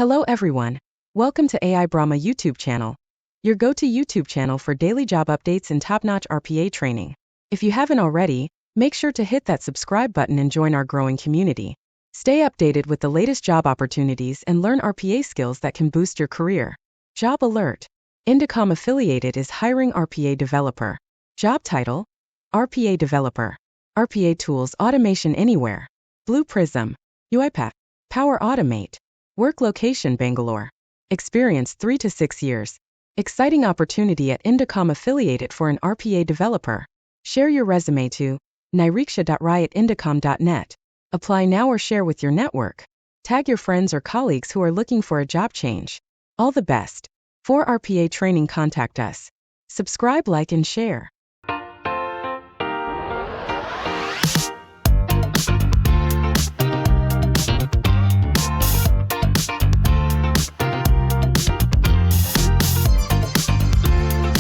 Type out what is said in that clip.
Hello everyone. Welcome to AI Brahma YouTube channel, your go-to YouTube channel for daily job updates and top-notch RPA training. If you haven't already, make sure to hit that subscribe button and join our growing community. Stay updated with the latest job opportunities and learn RPA skills that can boost your career. Job alert. Indecomm affiliated is hiring RPA developer. Job title: RPA developer. RPA tools automation anywhere. Blue Prism. UiPath. Power Automate. Work location Bangalore. Experience 3 to 6 years. Exciting opportunity at Indecomm affiliated for an RPA developer. Share your resume to niriksha.rai@indecomm.net. Apply now or share with your network. Tag your friends or colleagues who are looking for a job change. All the best. For RPA training, contact us. Subscribe, like, and share.